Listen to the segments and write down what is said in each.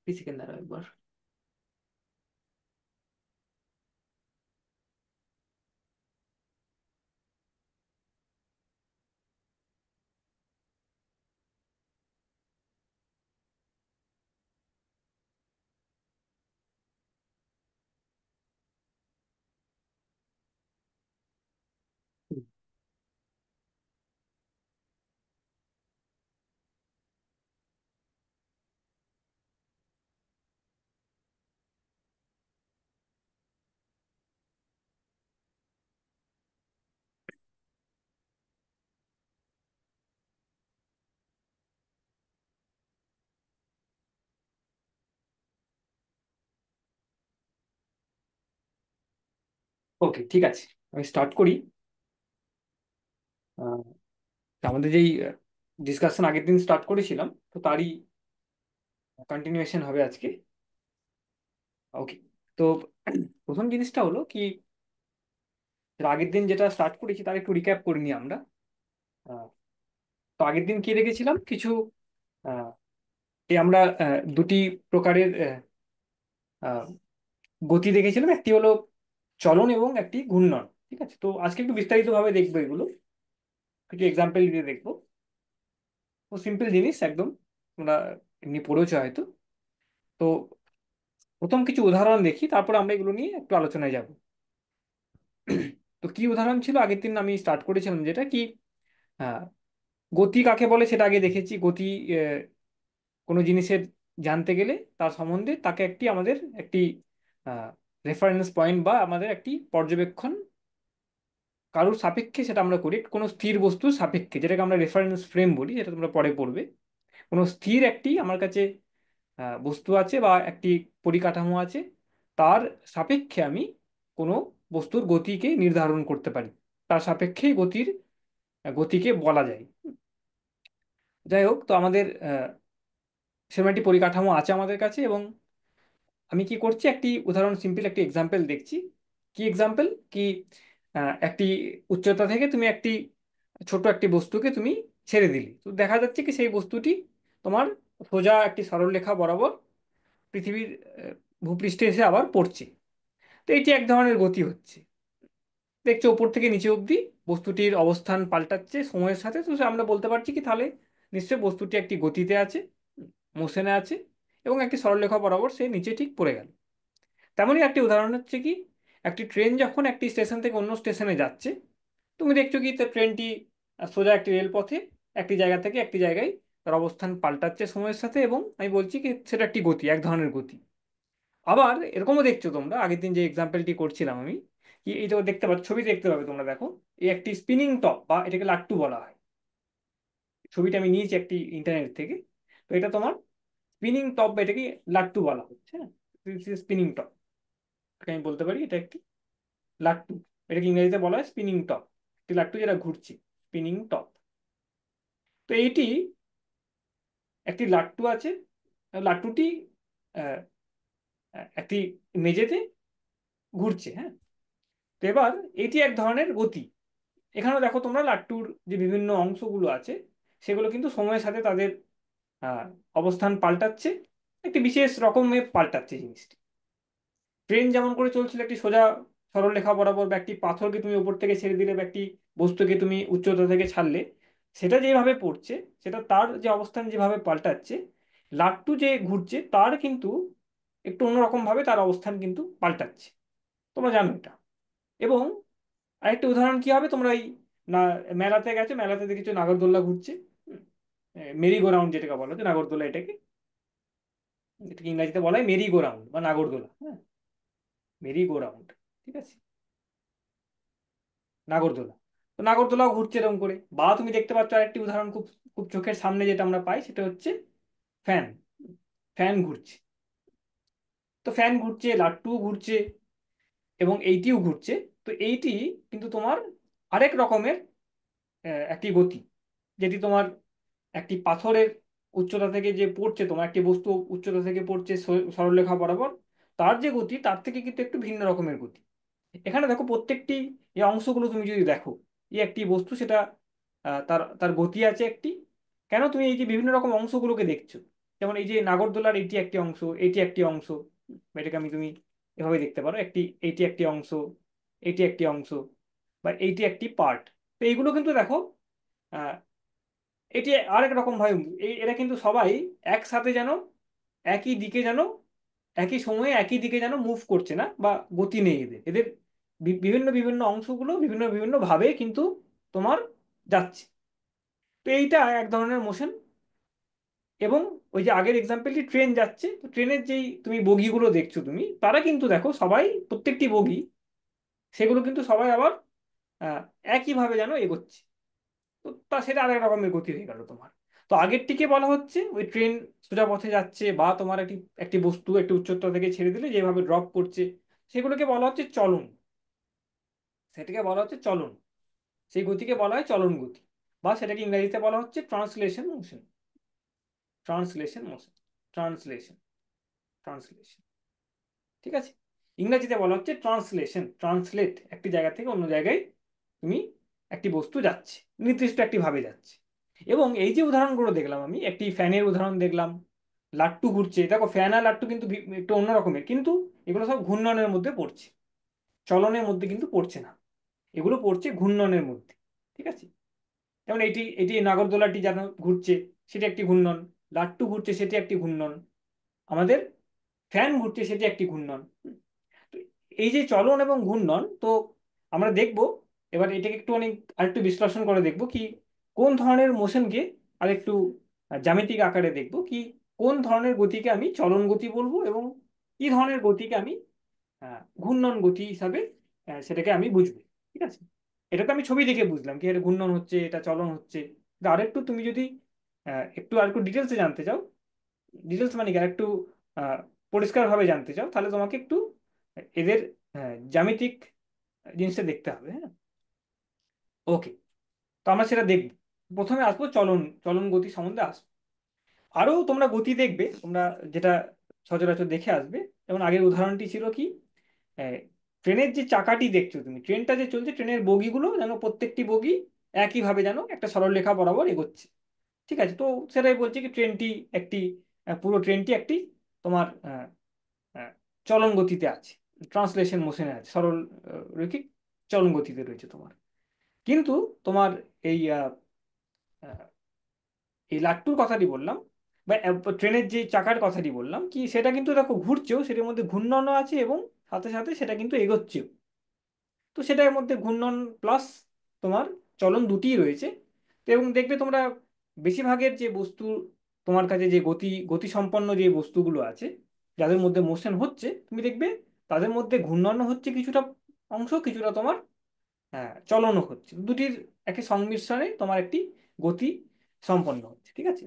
কি সেকেন্ড দাঁড়াও একবার। ওকে, ঠিক আছে, আমি স্টার্ট করি। আহ, আমাদের যেই ডিসকাশন আগের দিন স্টার্ট করেছিলাম, তো তারই কন্টিনিউয়েশন হবে আজকে। ওকে। তো প্রথম জিনিসটা হলো কি, এর আগের দিন যেটা স্টার্ট করেছি তার একটু রিক্যাপ করে নিই আমরা। আহ, তো আগের দিন কি রেখেছিলাম কিছু, আহ, এই আমরা দুটি প্রকারের আহ, গতি দেখেছিলাম। একটি হলো চলন এবং একটি ঘূর্ণন। ঠিক আছে, তো আজকে একটু বিস্তারিতভাবে দেখবো এগুলো, কিছু এক্সাম্পল দিয়ে দেখবো। ও সিম্পল জিনিস একদম, তোমরা এমনি পড়েছো হয়তো। তো প্রথম কিছু উদাহরণ দেখি, তারপর আমরা এগুলো নিয়ে একটু আলোচনায় যাব। তো কি উদাহরণ ছিল আগের দিন আমি স্টার্ট করেছিলাম, যেটা কি, আহ, গতি কাকে বলে সেটা আগে দেখেছি। গতি কোনো জিনিসের জানতে গেলে তার সম্বন্ধে তাকে আমাদের একটি রেফারেন্স পয়েন্ট বা আমাদের একটি পর্যবেক্ষণ কারোর সাপেক্ষে সেটা আমরা করি, কোনো স্থির বস্তুর সাপেক্ষে, যেটাকে আমরা রেফারেন্স ফ্রেম বলি, যেটা তোমরা পরে পড়বে। কোনো স্থির একটি আমার কাছে বস্তু আছে বা একটি পরিকাঠামো আছে, তার সাপেক্ষে আমি কোনো বস্তুর গতিকে নির্ধারণ করতে পারি। তার সাপেক্ষেই গতিকে বলা যায়। যাই হোক, তো আমাদের সেরকম একটি পরিকাঠামো আছে আমাদের কাছে, এবং আমি কি করছি, একটি উদাহরণ, সিম্পল একটি এক্সাম্পল দেখছি। কি এক্সাম্পল কি, একটি উচ্চতা থেকে তুমি ছোট একটি বস্তুকে তুমি ছেড়ে দিলে, তো দেখা যাচ্ছে কি সেই বস্তুটি তোমার সোজা একটি সরলরেখা বরাবর পৃথিবীর ভূপৃষ্ঠে এসে আবার পড়ছে। তো এটি এক ধরনের গতি হচ্ছে। দেখছো ওপর থেকে নিচে অবধি বস্তুটির অবস্থান পাল্টাচ্ছে সময়ের সাথে, তো আমরা বলতে পারছি কি তাহলে নিশ্চয়ই বস্তুটি একটি গতিতে আছে, মোশনে আছে, এবং একটি সরলরেখা বরাবর সে নিচে ঠিক পড়ে গেল। তেমনই একটি উদাহরণ হচ্ছে কি, একটি ট্রেন যখন একটি স্টেশন থেকে অন্য স্টেশনে যাচ্ছে, তুমি দেখছো কি ট্রেনটি সোজা একটি রেলপথে একটি জায়গা থেকে একটি জায়গায় তার অবস্থান পাল্টাচ্ছে সময়ের সাথে, এবং আমি বলছি কি সেটা একটি গতি, এক ধরনের গতি। আবার এরকমও দেখছো তোমরা, আগের দিন যে এক্সাম্পলটি করছিলাম আমি, কি এইটা দেখতে পাচ্ছ, ছবি দেখতে পাবে তোমরা, দেখো এই একটি স্পিনিং টপ বা এটাকে লাট্টু বলা হয়। ছবিটা আমি নিয়েছি একটি ইন্টারনেট থেকে। তো এটা তোমার স্পিনিং টপ বা এটাকে লাট্টু বলা হচ্ছে। হ্যাঁ, স্পিনিং টপ, আমি বলতে পারি এটা একটি লাট্টু। এটাকে ইংরেজিতে বলা হয় স্পিনিং টপ, একটি লাট্টু যেটা ঘুরছে, স্পিনিং টপ। তো এইটি একটি লাট্টু আছে, লাট্টুটি আহ, একটি মেঝেতে ঘুরছে। হ্যাঁ, তো এবার এটি এক ধরনের গতি। এখানেও দেখো তোমরা লাট্টুর যে বিভিন্ন অংশগুলো আছে, সেগুলো কিন্তু সময়ের সাথে তাদের আহ, অবস্থান পাল্টাচ্ছে, একটি বিশেষ রকমে পাল্টাচ্ছে জিনিসটি। ট্রেন যেমন করে চলছিল একটি সোজা সরল রেখা বরাবর, বা একটি পাথরকে তুমি উপর থেকে ছেড়ে দিলে, বা একটি বস্তুকে তুমি উচ্চতা থেকে ছাড়লে, সেটা যেভাবে পড়ছে, সেটা তার যে অবস্থান যেভাবে পাল্টাচ্ছে, লাট্টু যে ঘুরছে তার কিন্তু একটু অন্যরকম ভাবে তার অবস্থান কিন্তু পাল্টাচ্ছে। তোমরা জানো এটা। এবং আরেকটা উদাহরণ কি হবে, তোমরা এই না মেলাতে গেছো, মেলাতে দেখেছো নাগরদোল্লা ঘুরছে, মেরি গো রাউন্ড যেটাকে বলা হচ্ছে, নাগরদোল্লা এটাকে, এটাকে ইংরেজিতে বলা হয় মেরি গো রাউন্ড বা নাগরদোলা। হ্যাঁ, মেরি গো রাউন্ড, ঠিক আছে, নাগরদোলা। তো নাগরদোলাও ঘুরছে এরকম করে। বা তুমি দেখতে পাচ্ছ আরেকটি উদাহরণ, খুব খুব চোখের সামনে যেটা আমরা পাই, সেটা হচ্ছে ফ্যান। ফ্যান ঘুরছে। তো ফ্যান ঘুরছে, লাট্টু ঘুরছে, এবং এইটিও ঘুরছে। তো এইটি কিন্তু তোমার আরেক রকমের একটি গতি, যেটি তোমার একটি পাথরের উচ্চতা থেকে যে পড়ছে, তোমার একটি বস্তু উচ্চতা থেকে পড়ছে সরলরেখা বরাবর, তার যে গতি তার থেকে কিন্তু একটু ভিন্ন রকমের গতি। এখানে দেখো প্রত্যেকটি এই অংশগুলো তুমি যদি দেখো, এই একটি বস্তু, সেটা তার তার গতি আছে একটি। কেন তুমি এই যে বিভিন্ন রকম অংশগুলোকে দেখছো, যেমন এই যে নাগরদোলার এটি একটি অংশ, এটি একটি অংশ, এটাকে তুমি এভাবে দেখতে পারো, এইটি একটি অংশ, এটি একটি অংশ, বা এইটি একটি পার্ট। তো এইগুলো কিন্তু দেখো, আহ, এটি আরেক রকম ভাবে এরা কিন্তু সবাই একসাথে যেন একই দিকে যেন একই সময়ে একই দিকে যেন মুভ করছে না, বা গতি নেই এদের এদের বিভিন্ন বিভিন্ন অংশগুলো বিভিন্ন বিভিন্ন ভাবে কিন্তু তোমার যাচ্ছে। তো এইটা এক ধরনের মোশন। এবং ওই যে আগের এক্সাম্পলটি, ট্রেন যাচ্ছে, তো ট্রেনের যেই তুমি বগিগুলো দেখছো তুমি, তারা কিন্তু দেখো সবাই, প্রত্যেকটি বগি, সেগুলো কিন্তু সবাই আবার আহ, একইভাবে যেন এগোচ্ছে। তো সেটা আরেক রকমের গতি হয়ে গেল তোমার। তো আগেরটিকে বলা হচ্ছে ওই ট্রেন সোজা পথে যাচ্ছে, বা তোমার একটি একটি বস্তু একটি উচ্চতা থেকে ছেড়ে দিলে যেভাবে ড্রপ করছে, সেগুলোকে বলা হচ্ছে চলন। সেটাকে বলা হচ্ছে চলন। সেই গতিকে বলা হয় চলন গতি, বা সেটাকে ইংরেজিতে বলা হচ্ছে translation motion. Translation motion, translation, translation. ঠিক আছে। ইংরেজিতে বলা হচ্ছে ট্রান্সলেশন, ট্রান্সলেট, একটি জায়গা থেকে অন্য জায়গায় তুমি একটি বস্তু যাচ্ছে, নির্দিষ্ট একটি ভাবে যাচ্ছে। এবং এই যে উদাহরণগুলো দেখলাম, আমি একটি ফ্যানের উদাহরণ দেখলাম, লাট্টু ঘুরছে, দেখো ফ্যান আর লাট্টু কিন্তু একটু অন্য রকমের, কিন্তু এগুলো সব ঘূর্ণনের মধ্যে পড়ছে, চলনের মধ্যে কিন্তু পড়ছে না। এগুলো পড়ছে ঘূর্ণনের মধ্যে। ঠিক আছে। যেমন এটি এটি নাগরদোলাটি যেন ঘুরছে, সেটি একটি ঘূর্ণন। লাট্টু ঘুরছে, সেটি একটি ঘূর্ণন। আমাদের ফ্যান ঘুরছে, সেটি একটি ঘূর্ণন। তো এই যে চলন এবং ঘূর্ণন, তো আমরা দেখব এবার এটাকে একটু অনেক আরেকটু বিশ্লেষণ করে দেখব কি কোন ধরনের মোশনকে আরেকটু জ্যামিতিক আকারে দেখব কি কোন ধরনের গতিকে আমি চলন গতি বলবো, এবং কি ধরনের গতিকে আমি ঘূর্ণন গতি হিসাবে সেটাকে আমি বুঝবো। ঠিক আছে। এটা তো আমি ছবি দেখে বুঝলাম কি এটা ঘূর্ণন হচ্ছে, এটা চলন হচ্ছে। কিন্তু আরেকটু তুমি যদি একটু আরেকটু ডিটেলসে জানতে চাও, ডিটেলস মানে কি আরেকটু আহ, পরিষ্কারভাবে জানতে চাও, তাহলে তোমাকে একটু এদের জ্যামিতিক জিনিসটা দেখতে হবে। হ্যাঁ। ওকে। তো আমরা সেটা দেখব। প্রথমে আসবো চলন, চলন গতি সম্বন্ধে আসবো। আরো তোমরা গতি দেখবে, তোমরা যেটা সচরাচর দেখে আসবে। যেমন আগের উদাহরণটি ছিল কি, আহ, ট্রেনের যে চাকাটি দেখছো তুমি, ট্রেনটা যে চলছে, ট্রেনের বগিগুলো যেন প্রত্যেকটি বগি একইভাবে যেন একটা সরলরেখা বরাবর এগোচ্ছে। ঠিক আছে। তো সেটাই বলছে কি ট্রেনটি একটি পুরো ট্রেনটি একটি তোমার আহ, চলন গতিতে আছে, ট্রান্সলেশন মোশনে আছে, সরল রৈখিক চলন গতিতে রয়েছে তোমার। কিন্তু তোমার এই আহ, এই লাট্টুর কথাটি বললাম, বা ট্রেনের যে চাকার কথাটি বললাম কি, সেটা কিন্তু দেখো ঘুরছেও, সেটার মধ্যে ঘূর্ণনও আছে, এবং সাথে সাথে সেটা কিন্তু এগোচ্ছেও। তো সেটার মধ্যে ঘূর্ণন প্লাস তোমার চলন দুটিই রয়েছে। তো এবং দেখবে তোমরা বেশিরভাগের যে বস্তু তোমার কাছে, যে গতিসম্পন্ন যে বস্তুগুলো আছে, যাদের মধ্যে মোশন হচ্ছে, তুমি দেখবে তাদের মধ্যে ঘূর্ণনও হচ্ছে কিছুটা অংশ, কিছুটা তোমার চলনও হচ্ছে, দুটির একটি সংমিশ্রণে তোমার একটি গতি সম্পন্ন হচ্ছে। ঠিক আছে।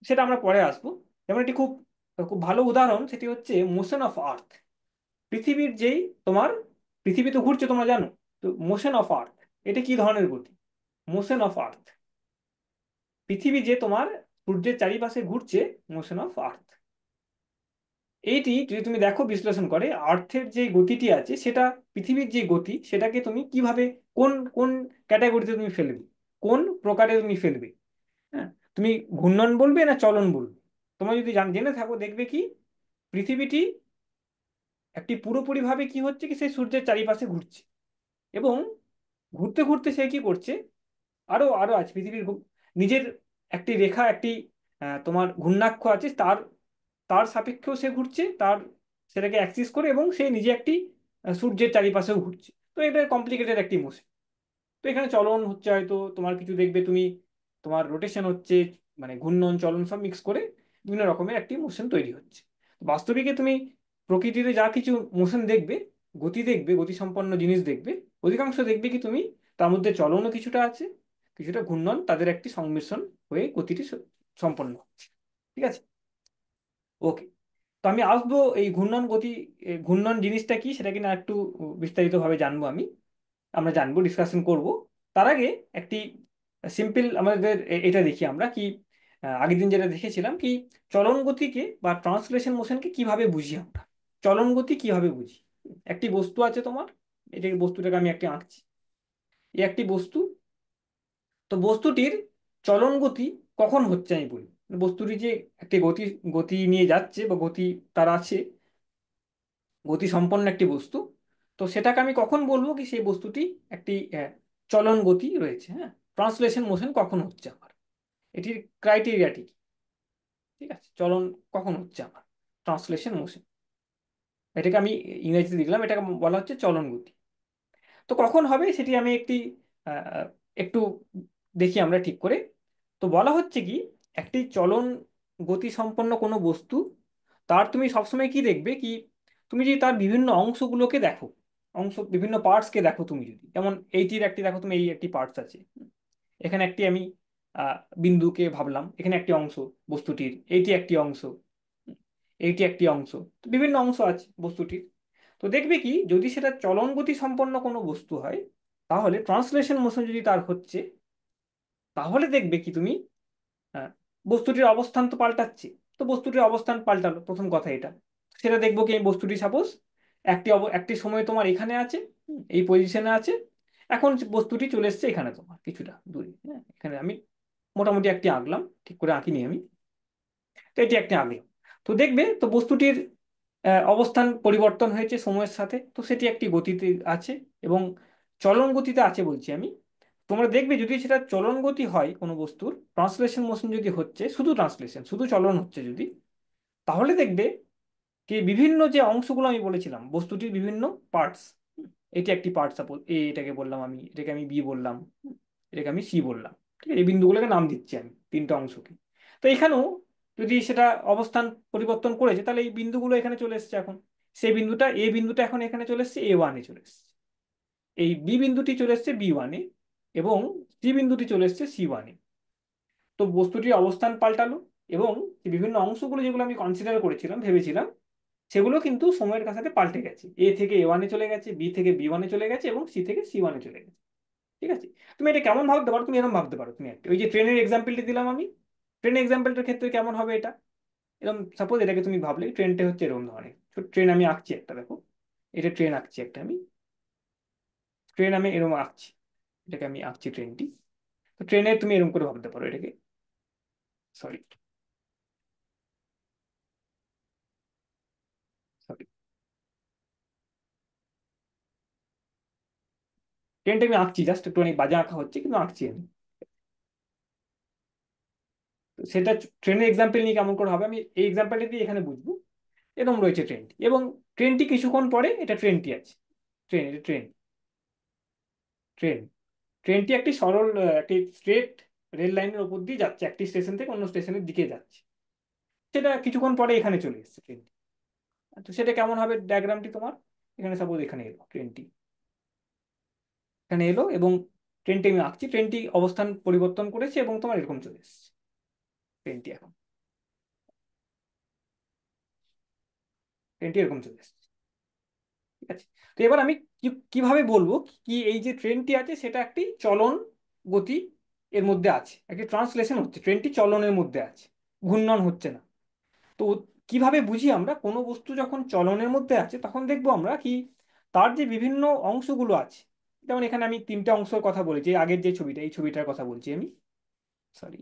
সেটা আমরা পরে আসবো। যেমন একটি খুব খুব ভালো উদাহরণ, সেটি হচ্ছে মোশন অফ আর্থ। পৃথিবীর যেই তোমার, পৃথিবী তো ঘুরছে তোমরা জানো, তো মোশন অফ আর্থ এটা কি ধরনের গতি? মোশন অফ আর্থ, পৃথিবী যে তোমার সূর্যের চারিপাশে ঘুরছে, মোশন অফ আর্থ, এইটি যদি তুমি দেখো বিশ্লেষণ করে, আর্থের যে গতিটি আছে সেটা, পৃথিবীর যে গতি সেটাকে তুমি কিভাবে, কোন কোন ক্যাটাগরিতে তুমি ফেলবে, কোন প্রকারে তুমি ফেলবে? হ্যাঁ। তুমি ঘূর্ণন বলবে না চলন বলবে? তোমরা যদি জেনে থাকো, দেখবে কি পৃথিবীটি একটি পুরোপুরিভাবে কি হচ্ছে কি, সেই সূর্যের চারিপাশে ঘুরছে, এবং ঘুরতে ঘুরতে সে কি করছে, আরো আরো আছে পৃথিবীর নিজের একটি রেখা, একটি তোমার ঘূর্ণাক্ষ আছে, তার তার সাপেক্ষেও সে ঘুরছে, তার সেটাকে অ্যাক্সিস করে, এবং সে নিজে একটি সূর্যের চারিপাশেও ঘুরছে। তো এটা কমপ্লিকেটেড একটি মোশন। তো এখানে চলন হচ্ছে, হয়তো তোমার কিছু দেখবে তুমি, তোমার রোটেশন হচ্ছে, মানে ঘূর্ণন চলন সব মিক্স করে বিভিন্ন রকমের একটি মোশন তৈরি হচ্ছে। বাস্তবিকে তুমি প্রকৃতিতে যা কিছু মোশন দেখবে, গতি দেখবে, গতিসম্পন্ন জিনিস দেখবে, অধিকাংশ দেখবে কি তুমি তার মধ্যে চলনও কিছুটা আছে, কিছুটা ঘূর্ণন, তাদের একটি সংমিশ্রণ হয়ে গতিটি সম্পন্ন হচ্ছে। ঠিক আছে। ওকে। তো আমি আসবো এই ঘূর্ণন গতি, ঘূর্ণন জিনিসটা কি সেটা কিনা একটু বিস্তারিতভাবে জানবো আমি, আমরা জানবো, ডিসকাশন করব। তার আগে একটি সিম্পল আমাদের এটা দেখি আমরা কি, আগের দিন যেটা দেখেছিলাম কি চলন গতিকে বা ট্রান্সলেশন মোশনকে কিভাবে বুঝি আমরা, চলন গতি কিভাবে বুঝি। একটি বস্তু আছে তোমার, এটা বস্তুটাকে আমি একটি আঁকছি, এই একটি বস্তু। তো বস্তুটির চলন গতি কখন হচ্ছে আমি বলি। বস্তুটি যে একটি গতি গতি নিয়ে যাচ্ছে বা গতি তার আছে, গতি সম্পন্ন একটি বস্তু, তো সেটাকে আমি কখন বলবো কি সেই বস্তুটি একটি চলন গতি রয়েছে। হ্যাঁ, ট্রান্সলেশন মোশন কখন হচ্ছে আমার, এটির ক্রাইটেরিয়াটি কি? ঠিক আছে, চলন কখন হচ্ছে আমার, ট্রান্সলেশন মোশন, এটাকে আমি ইংরেজিতে লিখলাম, এটাকে বলা হচ্ছে চলন গতি। তো কখন হবে সেটি আমি আহ, একটু দেখি আমরা ঠিক করে। তো বলা হচ্ছে কি, একটি চলন গতি সম্পন্ন কোনো বস্তু, তার তুমি সবসময় কি দেখবে কি, তুমি যদি তার বিভিন্ন অংশগুলোকে দেখো, বিভিন্ন পার্টসকে দেখো, তুমি যদি যেমন এইটির একটি দেখো, তুমি এই একটি পার্টস আছে, এখানে একটি আমি আহ, বিন্দুকে ভাবলাম, এখানে একটি অংশ বস্তুটির, এইটি একটি অংশ, এইটি একটি অংশ, তো বিভিন্ন অংশ আছে বস্তুটির। তো দেখবে কি, যদি সেটা চলন গতি সম্পন্ন কোনো বস্তু হয়, তাহলে ট্রান্সলেশন মোশন যদি তার হচ্ছে, তাহলে দেখবে কি তুমি, হ্যাঁ, বস্তুটির অবস্থান তো পাল্টাচ্ছে। তো বস্তুটির অবস্থান পাল্টালো, প্রথম কথা এটা। সেটা দেখবো কি, এই বস্তুটি সাপোজ একটি সময় তোমার এখানে আছে, এই পজিশনে আছে, এখন বস্তুটি চলে এসছে এখানে তোমার কিছুটা দূরে। হ্যাঁ, এখানে আমি মোটামুটি একটি আঁকলাম, ঠিক করে আঁকিনি আমি, তো এটি একটি আঁকলাম। তো দেখবে তো বস্তুটির অবস্থান পরিবর্তন হয়েছে সময়ের সাথে, তো সেটি একটি গতিতে আছে এবং চলন গতিতে আছে বলছি আমি। তোমরা দেখবে যদি সেটা চলন গতি হয় কোনো বস্তুর, ট্রান্সলেশন মোশন যদি হচ্ছে, শুধু ট্রান্সলেশন, শুধু চলন হচ্ছে যদি, তাহলে দেখবে কি বিভিন্ন যে অংশগুলো আমি বলেছিলাম বস্তুটির বিভিন্ন পার্টস, এটি একটি পার্ট, সাপোজ এটাকে বললাম আমি, এটাকে আমি বি বললাম, এটাকে আমি সি বললাম। ঠিক আছে, এই বিন্দুগুলোকে নাম দিচ্ছি আমি তিনটা অংশকে। তো এখানেও যদি সেটা অবস্থান পরিবর্তন করেছে, তাহলে এই বিন্দুগুলো এখানে চলে এসেছে এখন, সেই বিন্দুটা এ বিন্দুটা এখন এখানে চলে এসেছে A1-এ চলে এসেছে, এই বি বিন্দুটি চলে এসেছে B1-এ, এবং সি বিন্দুটি চলে এসেছে C1-এ। তো বস্তুটির অবস্থান পাল্টালো, এবং বিভিন্ন অংশগুলো যেগুলো আমি কনসিডার করেছিলাম, ভেবেছিলাম, সেগুলো কিন্তু সময়ের সাথে পাল্টে গেছে, এ থেকে A1-এ চলে গেছে, বি থেকে B1-এ চলে গেছে, এবং সি থেকে C1-এ চলে গেছে। ঠিক আছে, তুমি এটা কেমন ভাবতে পারো, তুমি এরকম ভাবতে পারো, তুমি একটা ওই যে ট্রেনের এক্সাম্পলটি দিলাম আমি, ট্রেনের এক্সাম্পলটার ক্ষেত্রে কেমন হবে এটা, এরকম সাপোজ এটাকে তুমি ভাবলে ট্রেনটা হচ্ছে এরকম ধরনের, ট্রেন আমি আঁকছি একটা, দেখো এটা ট্রেন আঁকছি একটা আমি, ট্রেন আমি এরকম আঁকছি, এটাকে আমি আঁকছি ট্রেনটি। তো ট্রেনে তুমি এরকম করে ভাবতে পারো এটাকে, সরি সরি, ট্রেনটা আমি আঁকছি, জাস্ট একটু অনেক বাজে আঁকা হচ্ছে কিন্তু আঁকছি আমি। তো সেটা ট্রেনের এক্সাম্পল নিয়ে কেমন করে হবে, আমি এই এক্সাম্পলটা দিয়ে এখানে বুঝবো। এরকম রয়েছে ট্রেনটি, এবং ট্রেনটি কিছুক্ষণ পরে, এটা ট্রেনটি আছে, ট্রেন, এটা ট্রেন, ট্রেন, ট্রেনটি একটি সরল একটি স্ট্রেট রেল লাইনের উপর দিয়ে যাচ্ছে, একটি স্টেশন থেকে অন্য স্টেশনের দিকে যাচ্ছে, সেটা কিছুক্ষণ পরে এখানে চলে এসেছে ট্রেনটি। তো সেটা কেমন হবে ডায়াগ্রামটি তোমার, এখানে সাপোজ এখানে এলো ট্রেনটি, এখানে এলো, এবং ট্রেনটি আমি আঁকছি, ট্রেনটি অবস্থান পরিবর্তন করেছে এবং তোমার এরকম চলে এসেছে ট্রেনটি, এখন ট্রেনটি এরকম চলে এসেছে। ঠিক আছে, তো এবার আমি কিভাবে বলবো কি এই যে ট্রেনটি আছে সেটা একটি চলন গতি এর মধ্যে আছে, একটি ট্রান্সলেশন হচ্ছে, ট্রেনটি চলনের মধ্যে আছে, ঘূর্ণন হচ্ছে না। তো কিভাবে বুঝি আমরা কোনো বস্তু যখন চলনের মধ্যে আছে, তখন দেখবো আমরা কি তার যে বিভিন্ন অংশগুলো আছে, যেমন এখানে আমি তিনটে অংশের কথা বলেছি, আগের যে ছবিটা, এই ছবিটার কথা বলছি আমি, সরি,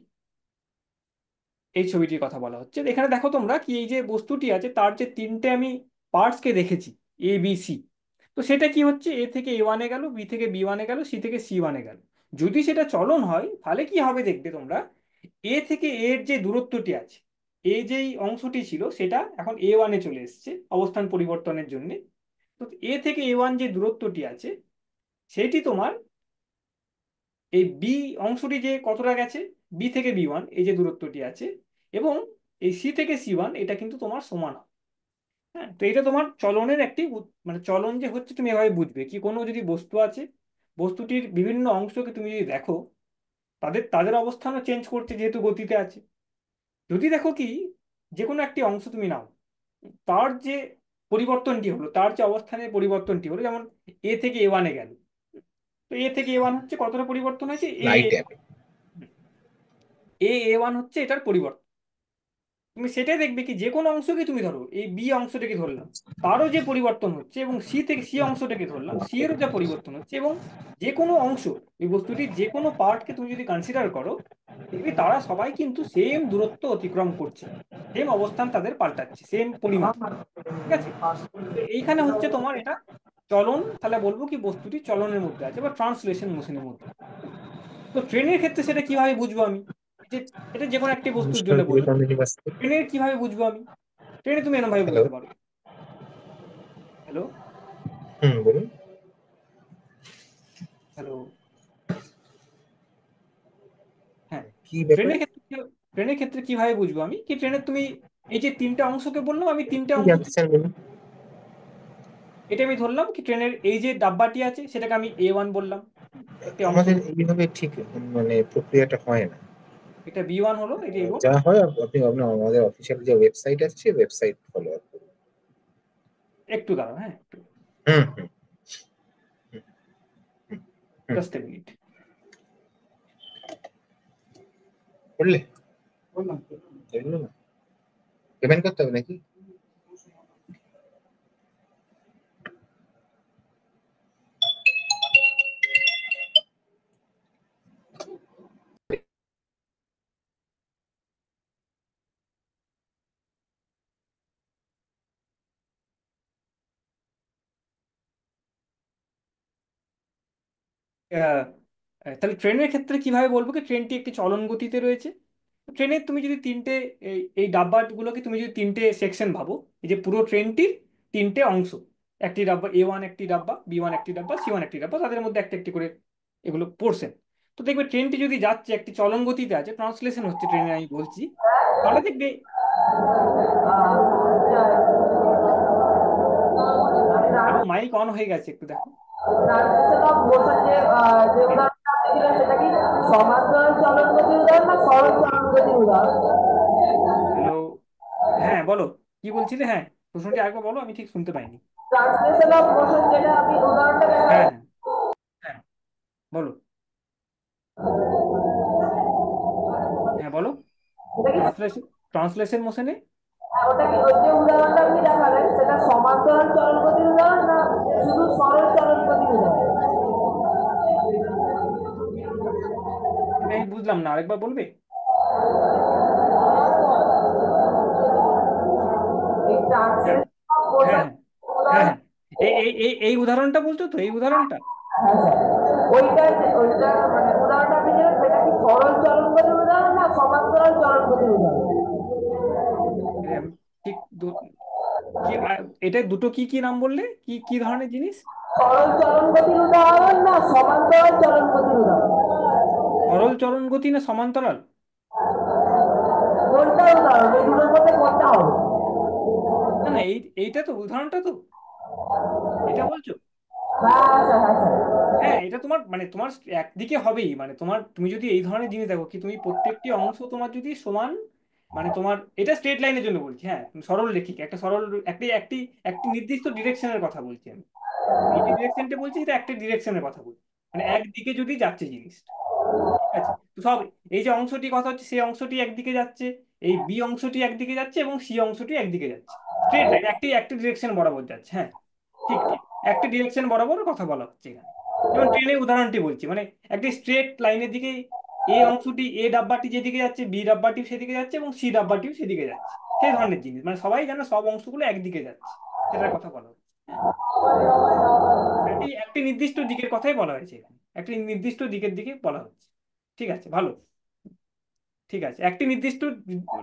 এই ছবিটির কথা বলা হচ্ছে। এখানে দেখো তোমরা কি এই যে বস্তুটি আছে তার যে তিনটে আমি পার্টসকে দেখেছি, A B C, তো সেটা কি হচ্ছে, এ থেকে A1-এ গেল, বি থেকে B1-এ গেল, সি থেকে C1-এ গেল। যদি সেটা চলন হয় তাহলে কি হবে দেখবে তোমরা, এ থেকে এর যে দূরত্বটি আছে, এই যেই অংশটি ছিল সেটা এখন A1-এ চলে এসেছে অবস্থান পরিবর্তনের জন্য। তো এ থেকে A1 যে দূরত্বটি আছে, সেটি তোমার এই বি অংশটি যে কতটা গেছে, বি থেকে B1 এই যে দূরত্বটি আছে, এবং এই সি থেকে C1 এটা কিন্তু তোমার সমান হয়। হ্যাঁ, তো এটা তোমার চলনের একটি মানে চলন যে হচ্ছে তুমি এভাবে বুঝবে কি, কোনো যদি বস্তু আছে, বস্তুটির বিভিন্ন অংশকে তুমি যদি দেখো, তাদের তাদের অবস্থানও চেঞ্জ করছে যেহেতু গতিতে আছে। যদি দেখো কি যে কোনো একটি অংশ তুমি নাও, তার যে পরিবর্তনটি হলো, তার যে অবস্থানের পরিবর্তনটি হলো, যেমন এ থেকে A1-এ গেল, তো এ থেকে A1 হচ্ছে কতটা পরিবর্তন হয়েছে, রাইট অ্যাপ। A A1 হচ্ছে এটার পরিবর্তন। তুমি সেটাই দেখবে কি যে কোনো অংশকে তুমি ধরো, এই বি অংশটাকে ধরলাম, তারও যে পরিবর্তন হচ্ছে, এবং সি থেকে সি অংশটাকে ধরলাম, সি এরও যা পরিবর্তন হচ্ছে, এবং যে কোনো অংশ, এই বস্তুটির যে কোনো পার্টকে তুমি যদি কনসিডার করো, দেখবি তারা সবাই কিন্তু সেম দূরত্ব অতিক্রম করছে, সেম অবস্থান তাদের পাল্টাচ্ছে, সেম পরিমাপ। ঠিক আছে? তো এইখানে হচ্ছে তোমার এটা চলন, তাহলে বলবো কি বস্তুটি চলনের মধ্যে আছে বা ট্রান্সলেশন মোশনের মধ্যে। তো ট্রেনের ক্ষেত্রে সেটা কিভাবে বুঝবো আমি? যে এটা যে কোনো একটি বস্তুর নমস্কার জন্য বললাম, বিবেকানন্দ ইউনিভার্সিটি। ট্রেনের কিভাবে বুঝবো আমি? ট্রেনে তুমি এরকম ভাবে হ্যালো। বুঝতে পারো। হ্যালো? হুম, বলুন। হ্যালো? হ্যাঁ। কি ব্যাপার? ট্রেনের ক্ষেত্রে ট্রেনের ক্ষেত্রে কিভাবে বুঝবো আমি কি ট্রেনের তুমি এই যে তিনটা অংশকে বললাম, আমি তিনটা কি অংশ জানতে চান বলুন? এটা আমি ধরলাম কি ট্রেনের এই যে ডাব্বাটি আছে সেটাকে আমি A1 বললাম, একটি অংশ। আমাদের এইভাবে ঠিক মানে প্রক্রিয়াটা হয় না। এটা B1 হলো, এটা A1। যা হয় আপনি আপনার আমাদের অফিসিয়াল যে ওয়েবসাইট আছে সেই ওয়েবসাইট ফলো আপ করুন। একটু দাঁড়াও, হ্যাঁ, একটু, হুম হুম হুম হুম। Just a minute. করলে এগুলো না পেমেন্ট করতে হবে নাকি? তাহলে ট্রেনের ক্ষেত্রে কিভাবে বলবো কি ট্রেনটি একটি চলন গতিতে রয়েছে। ট্রেনের তুমি যদি তিনটে এই ডাব্বাগুলোকে তুমি যদি তিনটে সেকশন ভাবো, এই যে পুরো ট্রেনটির তিনটে অংশ, একটি ডাব্বা A1, একটি ডাব্বা B1, একটি ডাব্বা C1, একটি ডাব্বা, তাদের মধ্যে একটা একটি করে এগুলো পোর্শন। তো দেখবে ট্রেনটি যদি যাচ্ছে একটি চলন গতিতে আছে, ট্রান্সলেশন হচ্ছে ট্রেনে আমি বলছি, তাহলে দেখবে আরো মাইক অন হয়ে গেছে, একটু দেখো। ট্রান্সলেশন অফ মোশন যে যে হ্যাঁ। উদাহরণটা আপনি দিলেন সেটা কি সমান্তরাল চলন গতির উদাহরণ না সরল চলন গতির উদাহরণ? হ্যালো? হ্যাঁ, বলো, কি বলছিলে? হ্যাঁ, প্রশ্নটি আরেকবার বলো, আমি ঠিক শুনতে পাইনি। ট্রান্সলেশন অফ মোশন যেটা আপনি উদাহরণটা হ্যাঁ, দেখালেন, হ্যাঁ, হ্যাঁ, বলো। হ্যাঁ, বলো। এটা কি ট্রান্সলেশন ট্রান্সলেশন মোশনে ওটা কি ওই যে উদাহরণটা আপনি দেখালেন সেটা সমান্তরাল চলন গতির উদাহরণ না শুধু সরল চলন গতির উদাহরণ? এটা আমি বুঝলাম না, আরেকবার বলবে? এই হ্যাঁ, ট্রান্সলেশন অফ হ্যাঁ, মোশন হ্যাঁ, হ্যাঁ, উদাহরণ? হ্যাঁ, এই উদাহরণটা বলছো তো, এই উদাহরণটা? হ্যাঁ স্যার, ওইটা মানে উদাহরণটা আপনি দিলেন সেটা কি সরল চলন গতির উদাহরণ না সমান্তরাল চলন গতির উদাহরণ? আমি ঠিক কি এটা দুটো কি কি নাম বললে, কি কি ধরনের জিনিস? সরল চলন গতির উদাহরণ না সমান্তরাল চলন গতির উদাহরণ? সরল চলন গতি না সমান্তরাল? কোনটা উদাহরণ এই দুটোর মধ্যে কোনটা হবে? না, না, এইটা তো উদাহরণটা তো, এটা বলছো? হ্যাঁ স্যার, হ্যাঁ স্যার। হ্যাঁ, এটা তোমার মানে তোমার একদিকে হবেই, মানে তোমার তুমি যদি এই ধরনের জিনিস দেখো কি তুমি প্রত্যেকটি অংশ তোমার যদি সমান, মানে তোমার এটা স্ট্রেট লাইনের জন্য বলছি, হ্যাঁ, তুমি সরল রেখিক একটা সরল একটি একটি একটি নির্দিষ্ট ডিরেকশনের কথা বলছি আমি। এই যে ডিরেকশনটা বলছি এটা একটা ডিরেকশনের কথা বলছি, মানে একদিকে যদি যাচ্ছে জিনিসটা। ঠিক আছে? তো সব এই যে অংশটি কথা হচ্ছে সেই অংশটি একদিকে যাচ্ছে, এই বি অংশটি একদিকে যাচ্ছে এবং সি অংশটি একদিকে যাচ্ছে, স্ট্রেট লাইন একটি একটি ডিরেকশন বরাবর যাচ্ছে। হ্যাঁ, ঠিক, ঠিক, একটি ডিরেকশন বরাবর কথা বলা হচ্ছে এখানে। যেমন ট্রেনের উদাহরণটি বলছি, মানে একটি স্ট্রেট লাইনের দিকে এ অংশটি, এ ডাব্বাটি যেদিকে যাচ্ছে, বি ডাব্বাটিও সেদিকে যাচ্ছে এবং সি ডাব্বাটিও সেদিকে যাচ্ছে, সেই ধরনের জিনিস, মানে সবাই যেন সব অংশগুলো একদিকে যাচ্ছে, সেটার কথা বলা হচ্ছে। হ্যাঁ, একটি একটি নির্দিষ্ট দিকের কথাই বলা হয়েছে এখানে, একটি নির্দিষ্ট দিকের দিকে বলা হচ্ছে। ঠিক আছে, ভালো। ঠিক আছে, একটি নির্দিষ্ট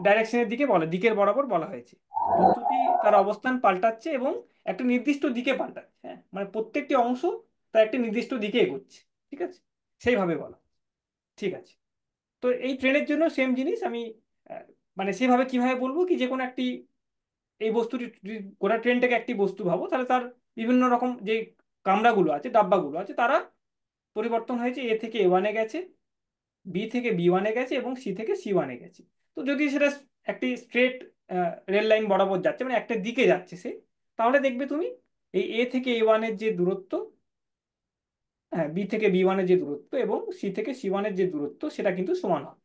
ডাইরেকশনের দিকে বলা, দিকের বরাবর বলা হয়েছে, বস্তুটি তার অবস্থান পাল্টাচ্ছে এবং একটা নির্দিষ্ট দিকে পাল্টাচ্ছে। হ্যাঁ, মানে প্রত্যেকটি অংশ তার একটি নির্দিষ্ট দিকে এগোচ্ছে। ঠিক আছে, সেইভাবে বলা। ঠিক আছে। তো এই ট্রেনের জন্য সেম জিনিস আমি আহ, মানে সেভাবে কিভাবে বলবো কি যে কোনো একটি এই বস্তুটি যদি গোটা ট্রেনটাকে একটি বস্তু ভাবো, তাহলে তার বিভিন্ন রকম যে কামরাগুলো আছে, ডাব্বাগুলো আছে, তারা পরিবর্তন হয়েছে, এ থেকে A1-এ গেছে, বি থেকে B1-এ গেছে এবং সি থেকে C1-এ গেছে। তো যদি সেটা একটি স্ট্রেট রেল লাইন বরাবর যাচ্ছে, মানে একটা দিকে যাচ্ছে সে, তাহলে দেখবে তুমি এই এ থেকে A1-এর যে দূরত্ব, হ্যাঁ, বি থেকে B1-এর যে দূরত্ব এবং সি থেকে C1-এর যে দূরত্ব, সেটা কিন্তু সমান হবে।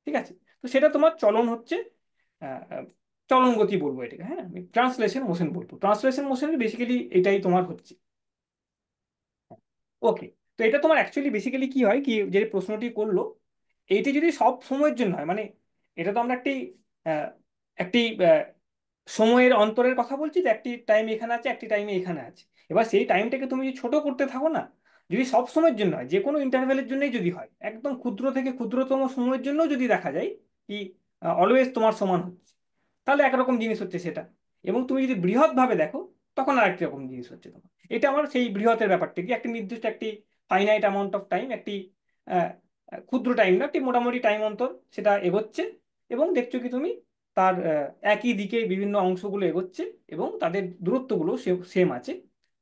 ঠিক আছে? তো সেটা তোমার চলন হচ্ছে চলন গতি বলবো এটাকে, হ্যাঁ আমি ট্রান্সলেশন মোশন বলবো। ট্রান্সলেশন মোশনের বেসিক্যালি এটাই তোমার হচ্ছে। ওকে, তো এটা তোমার অ্যাকচুয়ালি বেসিক্যালি কি হয়, কি যে প্রশ্নটি করলো, এইটা যদি সব সময়ের জন্য হয়, মানে এটা তো আমরা আহ, একটি সময়ের অন্তরের কথা বলছি, যে একটি টাইম এখানে আছে, একটি টাইমে এখানে আছে। এবার সেই টাইমটাকে তুমি যদি ছোট করতে থাকো না, যদি সব সময়ের জন্য হয়, যে কোনো ইন্টারভ্যালের জন্যই যদি হয়, একদম ক্ষুদ্র থেকে ক্ষুদ্রতম সময়ের জন্য যদি দেখা যায় কি অলওয়েজ তোমার সমান হচ্ছে, তাহলে একরকম জিনিস হচ্ছে সেটা। এবং তুমি যদি বৃহৎ ভাবে দেখো, তখন আরেকটি রকম জিনিস হচ্ছে তোমার। এটা আমার সেই বৃহতের ব্যাপারটা কি, একটি নির্দিষ্ট একটি ফাইনাইট অ্যামাউন্ট অফ টাইম, একটি আহ, ক্ষুদ্র টাইম না, একটি মোটামুটি টাইম অন্তর সেটা এগোচ্ছে, এবং দেখছো কি তুমি তার একই দিকে বিভিন্ন অংশগুলো এগোচ্ছে, এবং তাদের দূরত্বগুলো সেম আছে।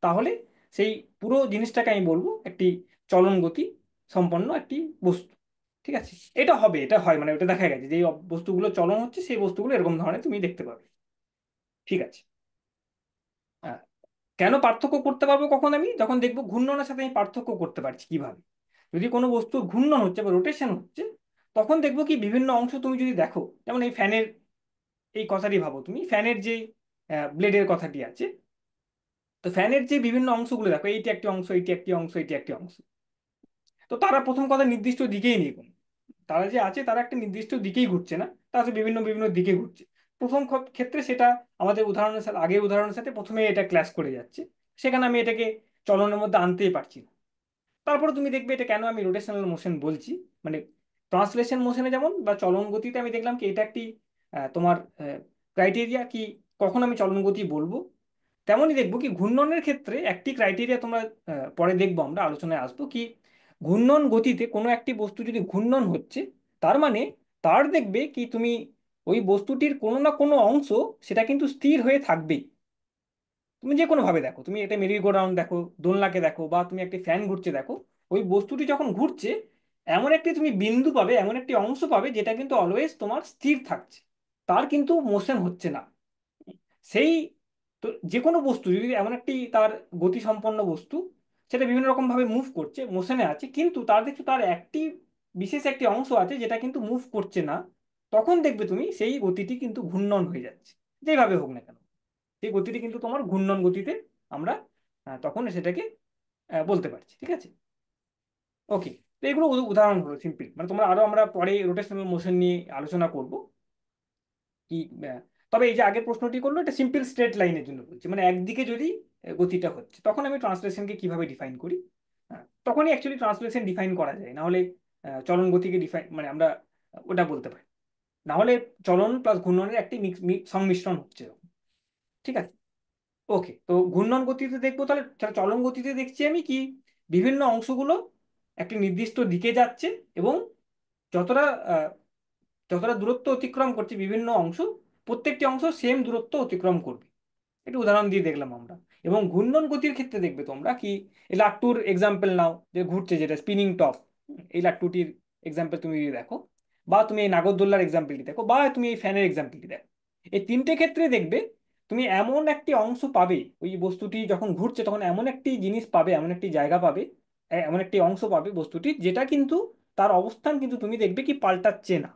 তাহলে সেই পুরো জিনিসটাকে আমি বলবো একটি চলন গতি সম্পন্ন একটি বস্তু। ঠিক আছে, এটা হবে, এটা হয়, মানে ওটা দেখা গেছে যে এই বস্তুগুলো চলন হচ্ছে, সেই বস্তুগুলো এরকম ধরনের তুমি দেখতে পাবে। ঠিক আছে। হ্যাঁ, কেন পার্থক্য করতে পারবো কখন, আমি যখন দেখবো ঘূর্ণনের সাথে আমি পার্থক্য করতে পারছি কিভাবে। যদি কোনো বস্তু ঘূর্ণন হচ্ছে বা রোটেশন হচ্ছে, তখন দেখবো কি বিভিন্ন অংশ তুমি যদি দেখো, যেমন এই ফ্যানের এই কথাটি ভাবো, তুমি ফ্যানের যে ব্লেডের কথাটি আছে, তো ফ্যানের যে বিভিন্ন অংশগুলো দেখো, এইটি একটি অংশ, এইটি একটি অংশ, এইটি একটি অংশ, তো তারা প্রথম কথা নির্দিষ্ট দিকেই নেই কোনো। তারা যে আছে তারা একটা নির্দিষ্ট দিকেই ঘুরছে না, তারা হচ্ছে বিভিন্ন বিভিন্ন দিকে ঘুরছে। প্রথম ক্ষেত্রে সেটা আমাদের উদাহরণের সাথে, আগের উদাহরণের সাথে প্রথমে এটা ক্লাশ করে যাচ্ছে, সেখানে আমি এটাকে চলনের মধ্যে আনতেই পারছি না। তারপরে তুমি দেখবে এটা কেন আমি রোটেশনাল মোশন বলছি, মানে ট্রান্সলেশন মোশনে যেমন বা চলন গতিতে আমি দেখলাম কি এটা একটি তোমার ক্রাইটেরিয়া কি কখন আমি চলন গতি বলবো। তেমনই দেখবো কি ঘূর্ণনের ক্ষেত্রে একটি ক্রাইটেরিয়া তোমরা পরে দেখবো, আমরা আলোচনায় আসবো কি ঘূর্ণন গতিতে কোনো একটি বস্তু যদি ঘূর্ণন হচ্ছে, তার মানে তার দেখবে কি তুমি ওই বস্তুটির কোনো না কোনো অংশ সেটা কিন্তু স্থির হয়ে থাকবেই। তুমি যে কোনো ভাবে দেখো, তুমি একটা মেরি গো রাউন্ড দেখো, দোলনাকে দেখো, বা তুমি একটি ফ্যান ঘুরছে দেখো, ওই বস্তুটি যখন ঘুরছে, এমন একটি তুমি বিন্দু পাবে, এমন একটি অংশ পাবে যেটা কিন্তু অলওয়েজ তোমার স্থির থাকছে, তার কিন্তু মোশন হচ্ছে না। সেই, তো যে কোনো বস্তু যদি এমন একটি তার গতিসম্পন্ন বস্তু, সেটা বিভিন্ন রকম ভাবে মুভ করছে, মোশনে আছে, কিন্তু তার দেখছো তার একটি বিশেষ একটি অংশ আছে যেটা কিন্তু মুভ করছে না, তখন দেখবে তুমি সেই গতিটি কিন্তু ঘূর্ণন হয়ে যাচ্ছে, যেভাবে হোক না কেন। সেই গতিটি কিন্তু তোমার ঘূর্ণন গতিতে আমরা তখন সেটাকে বলতে পারছি। ঠিক আছে, ওকে। তো এগুলো উদাহরণ হলো সিম্পল, মানে তোমরা আরো আমরা পরে রোটেশনাল মোশন নিয়ে আলোচনা করব কি। আহ, তবে এই যে আগের প্রশ্নটি করলো, এটা সিম্পল স্ট্রেট লাইনের জন্য বলছি, মানে একদিকে যদি গতিটা হচ্ছে, তখন আমি ট্রান্সলেশনকে কিভাবে ডিফাইন করি। তখনই অ্যাকচুয়ালি ট্রান্সলেশন ডিফাইন করা যায়, না হলে চলন গতিকে ডিফাইন মানে আমরা ওটা বলতে পারি, না হলে চলন প্লাস ঘূর্ণনের একটি সংমিশ্রণ হচ্ছে। ঠিক আছে, ওকে। তো ঘূর্ণন গতিতে দেখবো, তাহলে তাহলে চলন গতিতে দেখছি আমি কি বিভিন্ন অংশগুলো একটি নির্দিষ্ট দিকে যাচ্ছে, এবং যতটা আহ, যতটা দূরত্ব অতিক্রম করছে বিভিন্ন অংশ, প্রত্যেকটি অংশ সেম দূরত্ব অতিক্রম করবে। একটু উদাহরণ দিয়ে দেখলাম আমরা। এবং ঘূর্ণন গতির ক্ষেত্রে দেখবে তোমরা কি এই লাট্টুর এক্সাম্পল নাও, যে ঘুরছে যেটা স্পিনিং টপ, এই লাট্টুটির এক্সাম্পল তুমি যদি দেখো, বা তুমি এই নাগরদোল্লার এক্সাম্পলটি দেখো, বা তুমি এই ফ্যানের এক্সাম্পলটি দেখো, এই তিনটে ক্ষেত্রে দেখবে তুমি এমন একটি অংশ পাবে, ওই বস্তুটি যখন ঘুরছে তখন এমন একটি জিনিস পাবে, এমন একটি জায়গা পাবে, এমন একটি অংশ পাবে বস্তুটির, যেটা কিন্তু তার অবস্থান কিন্তু তুমি দেখবে কি পাল্টাচ্ছে না।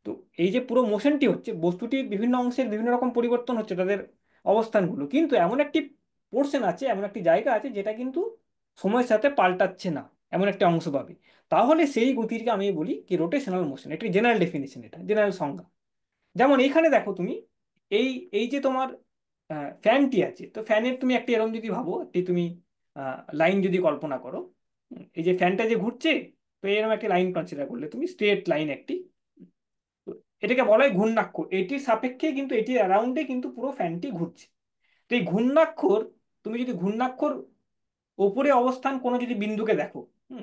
তো এই যে পুরো মোশনটি হচ্ছে, বস্তুটির বিভিন্ন অংশের বিভিন্ন রকম পরিবর্তন হচ্ছে তাদের অবস্থানগুলো, কিন্তু এমন একটি পোর্শন আছে, এমন একটি জায়গা আছে যেটা কিন্তু সময়ের সাথে পাল্টাচ্ছে না, এমন একটা অংশ পাবে। তাহলে সেই গতিকে আমি বলি কি রোটেশনাল মোশন। একটি জেনারেল ডেফিনেশন, এটা জেনারেল সংজ্ঞা। যেমন এইখানে দেখো তুমি এই এই যে তোমার ফ্যানটি আছে, তো ফ্যানের তুমি একটি এরকম যদি ভাবো, একটি তুমি লাইন যদি কল্পনা করো, এই যে ফ্যানটা যে ঘুরছে, তো এরকম একটি লাইন কনসিডার করলে তুমি, স্ট্রেট লাইন একটি, তো এটাকে বলা হয় ঘূর্ণাক্ষ, এটির সাপেক্ষে কিন্তু এটির অ্যারাউন্ডে কিন্তু পুরো ফ্যানটি ঘুরছে। তো এই ঘূর্ণাক্ষর, তুমি যদি ঘূর্ণাক্ষর ওপরে অবস্থান কোনো যদি বিন্দুকে দেখো,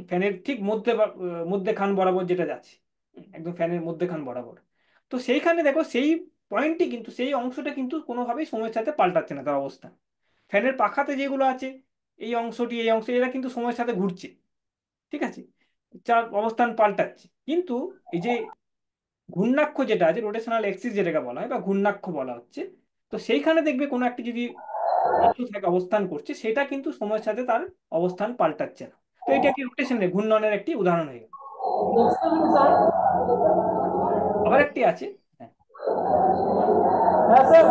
ফ্যানের ঠিক মধ্যেখান বরাবর যেটা যাচ্ছে, একদম ফ্যানের মধ্যেখান বরাবর, তো সেইখানে দেখো সেই পয়েন্টটি কিন্তু, সেই অংশটা কিন্তু কোনোভাবেই সময়ের সাথে পাল্টাচ্ছে না তার অবস্থান। ফ্যানের পাখাতে যেগুলো আছে, এই অংশটি এই অংশ, এরা কিন্তু সময়ের সাথে ঘুরছে। ঠিক আছে, যার অবস্থান পাল্টাচ্ছে, কিন্তু এই যে ঘূর্ণাক্ষ যেটা আছে, রোটেশনাল এক্সিস যেটাকে বলা হয় বা ঘূর্ণাক্ষ বলা হচ্ছে, তো সেইখানে দেখবে কোনো একটি যদি অংশ থাকে অবস্থান করছে, সেটা কিন্তু সময়ের সাথে তার অবস্থান পাল্টাচ্ছে না। তো এটা কি রোটেশনের ঘূর্ণনের একটি উদাহরণ হয়ে গেল। Next sir. আবার একটি আছে, হ্যাঁ, হ্যাঁ স্যার।